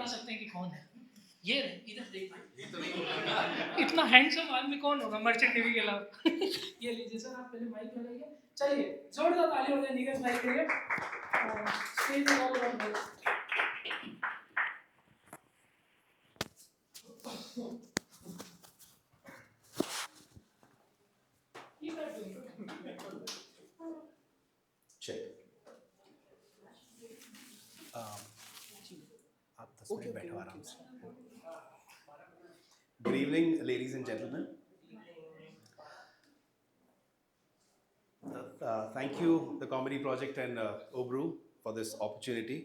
बता सकते हैं कि कौन है? ये रहे, इधर देख भाई, इतना हैंडसम आदमी कौन होगा मर्चेंट नेवी के अलावा? ये लीजिए सर, आप पहले माइक लगाइए। चलिए जोरदार ताली हो जाए नीरज भाई के लिए। स्टेज पे ऑल अराउंड भाई। ये कर दो। चलिए आप 10 मिनट बैठो आराम से। Good evening, ladies and gentlemen. Thank you, the Comedy Project and Obru, for this opportunity.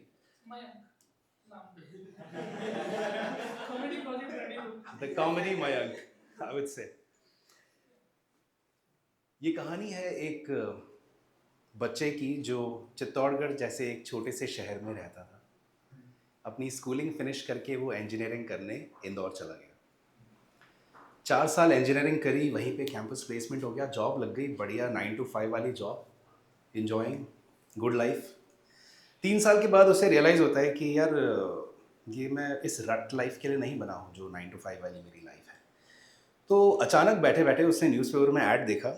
Comedy project ready हो। The Comedy Mayank, I would say. ये कहानी है एक बच्चे की जो चित्तौड़गढ़ जैसे एक छोटे से शहर में रहता था। अपनी स्कूलिंग फिनिश करके वो इंजीनियरिंग करने इंदौर चला गया। 4 साल इंजीनियरिंग करी, वहीं पे कैंपस प्लेसमेंट हो गया, जॉब लग गई, बढ़िया 9 to 5 वाली जॉब, इंजॉइंग गुड लाइफ। 3 साल के बाद उसे रियलाइज़ होता है कि यार ये मैं इस रट लाइफ के लिए नहीं बना हूँ जो 9 to 5 वाली मेरी लाइफ है। तो अचानक बैठे बैठे उसने न्यूज़पेपर में ऐड देखा,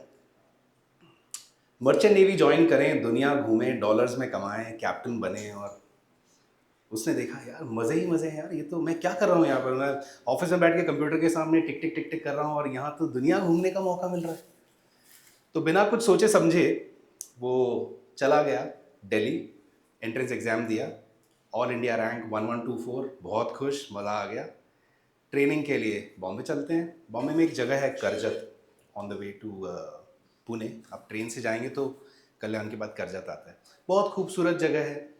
मर्चेंट नेवी ज्वाइन करें, दुनिया घूमें, डॉलर्स में कमाएं, कैप्टन बने। और उसने देखा यार मज़े ही मज़े हैं यार, ये तो मैं क्या कर रहा हूँ यहाँ पर, मैं ऑफिस में बैठ के कंप्यूटर के सामने टिक टिक टिक टिक कर रहा हूँ और यहाँ तो दुनिया घूमने का मौका मिल रहा है। तो बिना कुछ सोचे समझे वो चला गया दिल्ली, एंट्रेंस एग्ज़ाम दिया, ऑल इंडिया रैंक 1124, बहुत खुश, मज़ा आ गया। ट्रेनिंग के लिए बॉम्बे चलते हैं। बॉम्बे में एक जगह है Karjat, on the way to Pune. आप ट्रेन से जाएंगे तो कल्याण के बाद करजत आता है, बहुत खूबसूरत जगह है,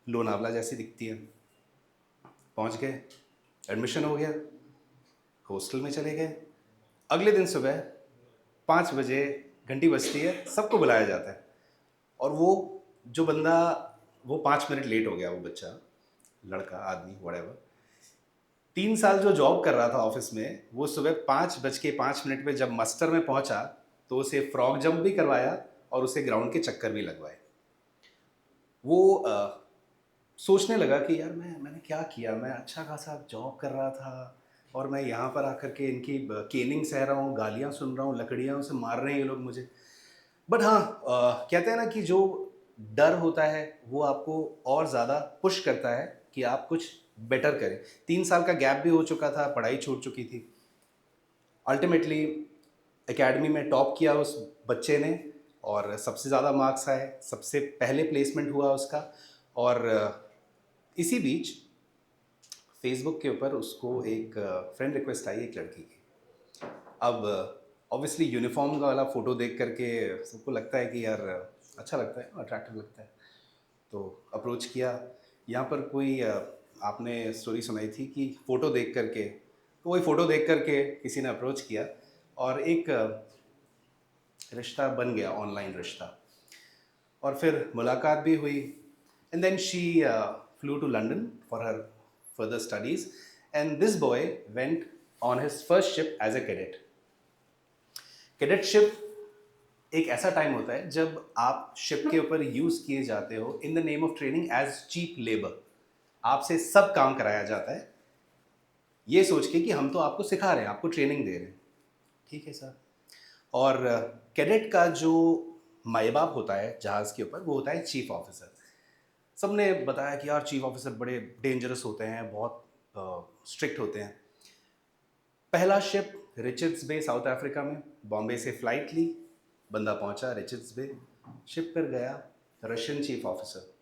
लोनावला जैसी दिखती है। पहुंच गए, एडमिशन हो गया, हॉस्टल में चले गए। अगले दिन सुबह 5 बजे घंटी बजती है, सबको बुलाया जाता है। और वो जो बंदा, वो 5 मिनट लेट हो गया, वो बच्चा, लड़का, आदमी, व्हाटएवर, 3 साल जो जॉब कर रहा था ऑफिस में, वो सुबह 5:05 पे जब मस्टर में पहुंचा तो उसे फ्रॉग जंप भी करवाया और उसे ग्राउंड के चक्कर भी लगवाए। वो सोचने लगा कि यार मैंने क्या किया, मैं अच्छा खासा जॉब कर रहा था और मैं यहाँ पर आकर के इनकी केनिंग सह रहा हूँ, गालियाँ सुन रहा हूँ, लकड़ियाँ से मार रहे हैं ये लोग मुझे। बट हाँ, कहते हैं ना कि जो डर होता है वो आपको और ज़्यादा पुश करता है कि आप कुछ बेटर करें। 3 साल का गैप भी हो चुका था, पढ़ाई छूट चुकी थी। अल्टीमेटली एकेडमी में टॉप किया उस बच्चे ने और सबसे ज़्यादा मार्क्स आए, सबसे पहले प्लेसमेंट हुआ उसका। और इसी बीच फेसबुक के ऊपर उसको एक फ्रेंड रिक्वेस्ट आई एक लड़की की। अब ऑब्वियसली यूनिफॉर्म वाला फ़ोटो देख करके सबको लगता है कि यार अच्छा लगता है, अट्रैक्टिव लगता है, तो अप्रोच किया। यहाँ पर कोई आपने स्टोरी सुनाई थी कि फ़ोटो देख करके, तो वही फ़ोटो देख करके किसी ने अप्रोच किया और एक रिश्ता बन गया, ऑनलाइन रिश्ता। और फिर मुलाकात भी हुई। And then she flew to London for her further studies and this boy went on his first ship as a cadet. Cadetship एक ऐसा टाइम होता है जब आप शिप के ऊपर यूज किए जाते हो in the name of training as cheap labour. आपसे सब काम कराया जाता है ये सोच के कि हम तो आपको सिखा रहे हैं, आपको ट्रेनिंग दे रहे हैं, ठीक है सर। और कैडेट का जो माई बाप होता है जहाज़ के ऊपर, वो होता है चीफ ऑफिसर। सबने बताया कि यार चीफ ऑफिसर बड़े डेंजरस होते हैं, बहुत स्ट्रिक्ट होते हैं। पहला शिप रिचर्ड्स बे साउथ अफ्रीका में, बॉम्बे से फ्लाइट ली, बंदा पहुंचा रिचर्ड्स बे, शिप पर गया, Russian chief officer,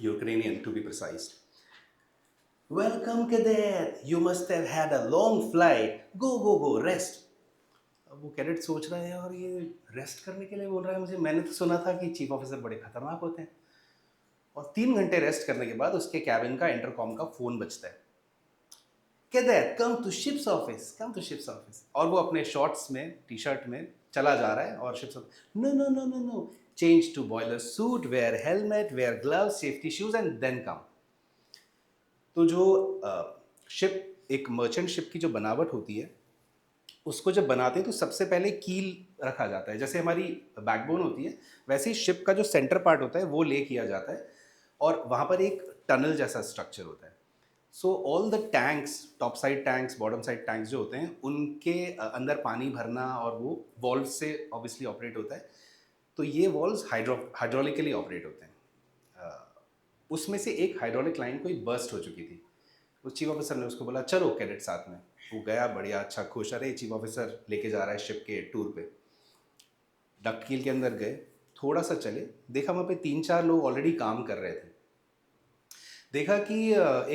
Ukrainian to be precise. Welcome cadet, you must have had a long flight, go go go rest. अब वो कैडेट सोच रहा है और ये रेस्ट करने के लिए बोल रहा है मुझे, मैंने तो सुना था कि चीफ ऑफिसर बड़े खतरनाक होते हैं। और 3 घंटे रेस्ट करने के बाद उसके कैबिन का इंटरकॉम का फ़ोन बजता है, cadet come to ship's office, come to ship's office. और वो अपने शॉर्ट्स में, टी शर्ट में चला जा रहा है और ship's office, no no no no no, change to boiler suit, wear helmet, wear gloves, safety shoes and then come. तो जो शिप, एक मर्चेंट शिप की जो बनावट होती है, उसको जब बनाते हैं तो सबसे पहले कील रखा जाता है, जैसे हमारी बैकबोन होती है वैसे ही शिप का जो सेंटर पार्ट होता है वो ले किया जाता है और वहाँ पर एक टनल जैसा स्ट्रक्चर होता है। So all the tanks, top side tanks, bottom side tanks जो होते हैं, उनके अंदर पानी भरना, और वो वॉल्व से ऑब्वियसली ऑपरेट होता है। तो ये वॉल्व्स हाइड्रोलिकली ऑपरेट होते हैं। उसमें से एक हाइड्रोलिक लाइन कोई बर्स्ट हो चुकी थी। तो चीफ ऑफिसर ने उसको बोला चलो कैडेट साथ में। वो गया, बढ़िया अच्छा खुश, अरे चीफ ऑफिसर लेके जा रहा है शिप के टूर पे। डक्ट कील के अंदर गए, थोड़ा सा चले, देखा वहाँ पे 3-4 लोग ऑलरेडी काम कर रहे थे। देखा कि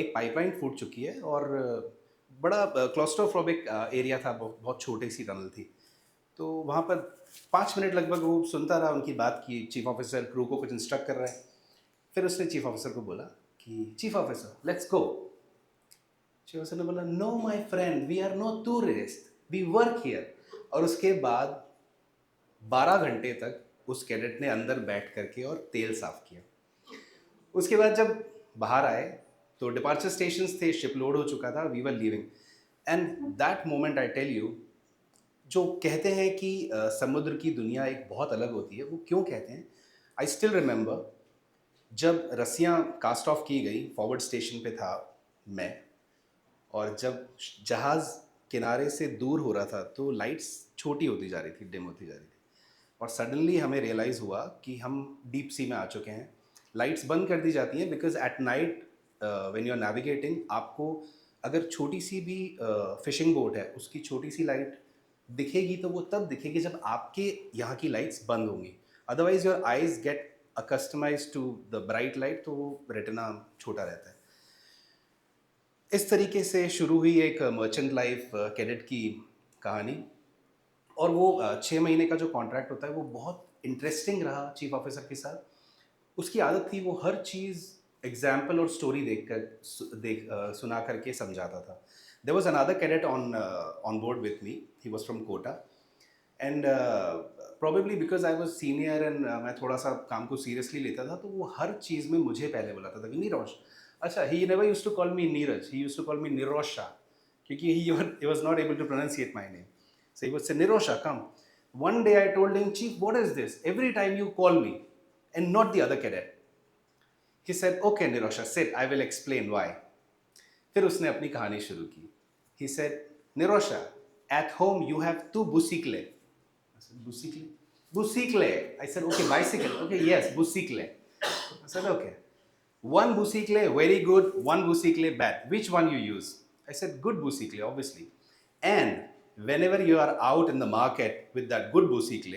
एक पाइपलाइन फूट चुकी है, और बड़ा क्लॉस्ट्रोफोबिक एरिया था, बहुत छोटी सी टनल थी। तो वहाँ पर 5 मिनट लगभग वो सुनता रहा उनकी बात की, चीफ ऑफिसर क्रू को कुछ इंस्ट्रक्ट कर रहा है। फिर उसने चीफ ऑफिसर को बोला कि chief officer let's go. Chief officer ने बोला no my friend, we are no tourist, we work here. और उसके बाद 12 घंटे तक उस कैडेट ने अंदर बैठ करके और तेल साफ किया। उसके बाद जब बाहर आए तो डिपार्चर स्टेशंस थे, शिप लोड हो चुका था, we were leaving. And that moment I tell you, जो कहते हैं कि समुद्र की दुनिया एक बहुत अलग होती है, वो क्यों कहते हैं? आई स्टिल रिमेंबर जब रस्सियाँ कास्ट ऑफ की गई, फॉरवर्ड स्टेशन पे था मैं, और जब जहाज़ किनारे से दूर हो रहा था तो लाइट्स छोटी होती जा रही थी, डिम होती जा रही थी, और सडनली हमें रियलाइज़ हुआ कि हम डीप सी में आ चुके हैं। लाइट्स बंद कर दी जाती हैं because at night when you are navigating, आपको अगर छोटी सी भी फिशिंग बोट है, उसकी छोटी सी लाइट दिखेगी तो वो तब दिखेगी जब आपके यहाँ की लाइट्स बंद होंगी। Otherwise your eyes get accustomize to the bright light, तो वो रेटिना छोटा रहता है। इस तरीके से शुरू हुई एक मर्चेंट लाइफ कैडेट की कहानी। और वो 6 महीने का जो कॉन्ट्रैक्ट होता है वो बहुत इंटरेस्टिंग रहा चीफ ऑफिसर के साथ। उसकी आदत थी, वो हर चीज़ एग्जाम्पल और स्टोरी सुना करके समझाता था। There was another cadet on board with me, he was from Kota, and probably because I was senior and मैं थोड़ा सा काम को सीरियसली लेता था, तो वो हर चीज़ में मुझे पहले बुलाता था कि नीरज। अच्छा, he never used to call me Neeraj, he used to call me Nirosha, क्योंकि he was not able to pronounciate my name, so he would say Nirosha come. One day I told him, chief, what is this, every time you call me and not the other cadet? He said, okay Nirosha, sit, I will explain why. फिर उसने अपनी कहानी शुरू की। He said, Nirosha, at home you have 2 busikle. I said, busikle? Busikle. I said, okay, bicycle. Okay, yes, busikle. I said, okay. One busikle very good, one busikle bad. Which one you use? I said, good busikle, obviously. And whenever you are out in the market with that good busikle,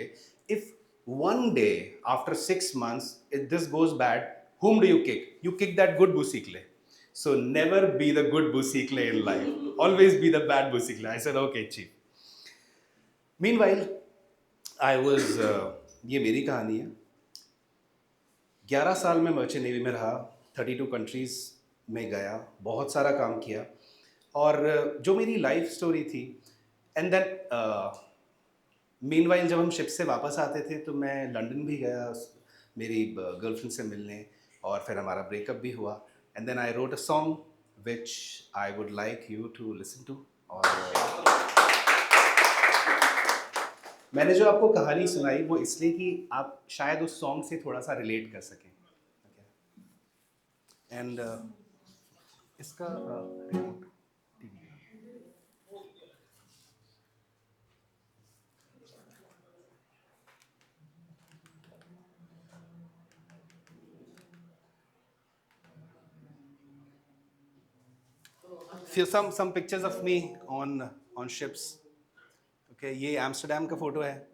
if one day after 6 months if this goes bad, whom do you kick? You kick that good busikle. So never be the good busikle in life. Always be the bad busikle. I said, okay, chief. Meanwhile, I was ये मेरी कहानी है। 11 साल में merchant navy में रहा, 32 countries में गया, बहुत सारा काम किया। और जो मेरी लाइफ स्टोरी थी, एंड देन मीनवाइल जब हम शिप से वापस आते थे तो मैं लंदन भी गया मेरी गर्लफ्रेंड से मिलने, और फिर हमारा ब्रेकअप भी हुआ। And then I wrote a song which I would like you to listen to. और मैंने जो आपको कहानी सुनाई वो इसलिए कि आप शायद उस सॉन्ग से थोड़ा सा रिलेट कर सकें। एंड इसका remote TV some pictures of me on ships. Okay, ये एम्स्टर्डम का फोटो है।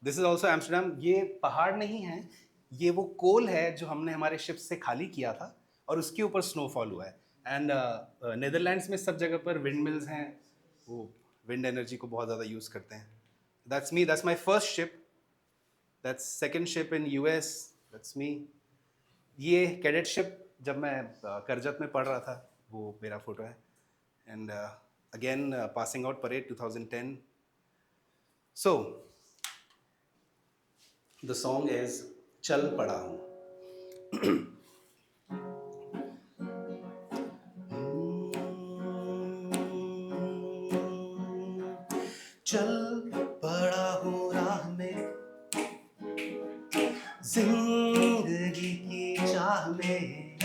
This is also Amsterdam. ये पहाड़ नहीं है, ये वो कोल है जो हमने हमारे शिप से खाली किया था और उसके ऊपर स्नोफॉल हुआ है। एंड नीदरलैंड्स में सब जगह पर विंड मिल्स हैं, वो विंड एनर्जी को बहुत ज़्यादा यूज़ करते हैं। That's me, that's my first ship, that's second ship in US, that's me. ये कैडेट शिप जब मैं करजत में पढ़ रहा था वो मेरा फोटो है। And again passing out parade 2010। So the song is चल पड़ा हूँ। चल पड़ा हूँ राह में, जिंदगी की चाह में,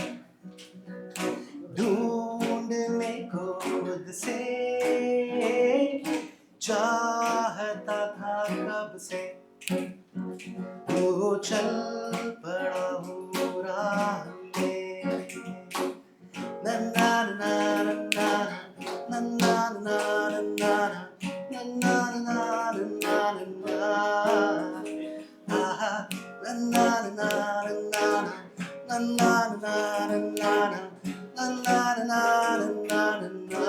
ढूंढ चाहता था कब से, वो चल पड़ा हूँ राह में। नन्ना नन्ना नन्ना नन्ना नन्ना नन्ना नन्ना नन्ना नन्ना आहा नन्ना नन्ना नन्ना नन्ना नन्ना नन्ना नन्ना नन्ना नन्ना।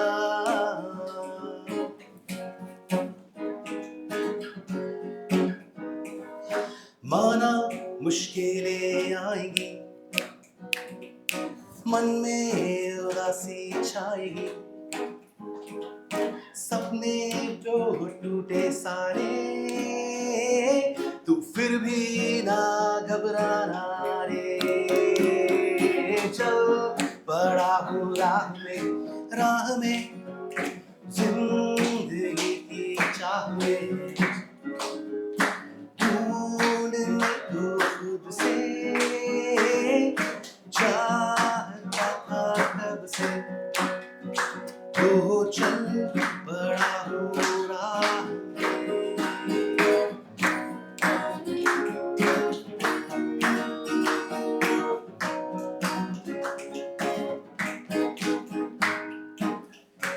माना मुश्किलें आएंगी, मन में उदासी छाएगी, सपने जो टूटे सारे, तू फिर भी ना घबराना रे। चल पड़ा हूँ राह में जिंदगी की चाह में, ढूंढने को खुद से चाहता था कब से, तो चल पड़ा हूँ राह में।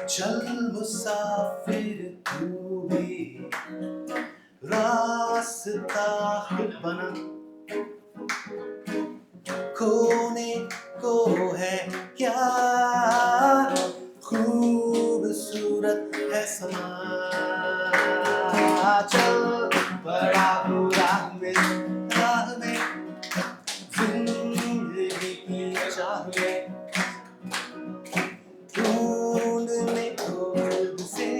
चल मुसाफिर तू भी रास्ता खुद बना, खोने को है क्या खूबसूरत है समा। चल पड़ा हूँ राह में जिंदगी की चाह में, ढूंढने को खुद से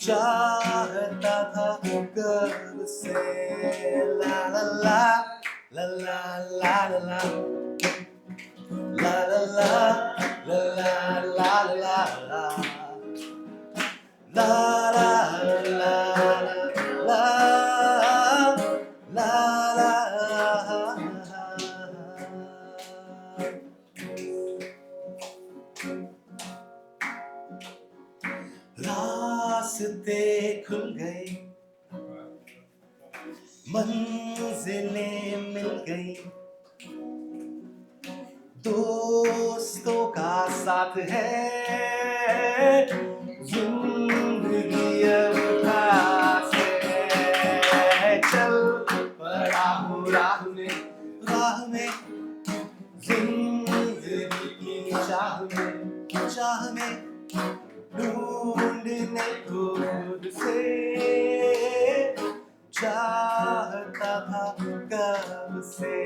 चाहता था कब से। ला ला ला ला ला ला ला ला ला ला ला ला ला ला रास्ते खुल गए, मंजिलें मिल गई, दोस्तों का साथ है, जिंदगी अब खास है। चल पड़ा हूँ राह में जिंदगी की चाह में, ढूंढने को खुद से चाहता था कब से।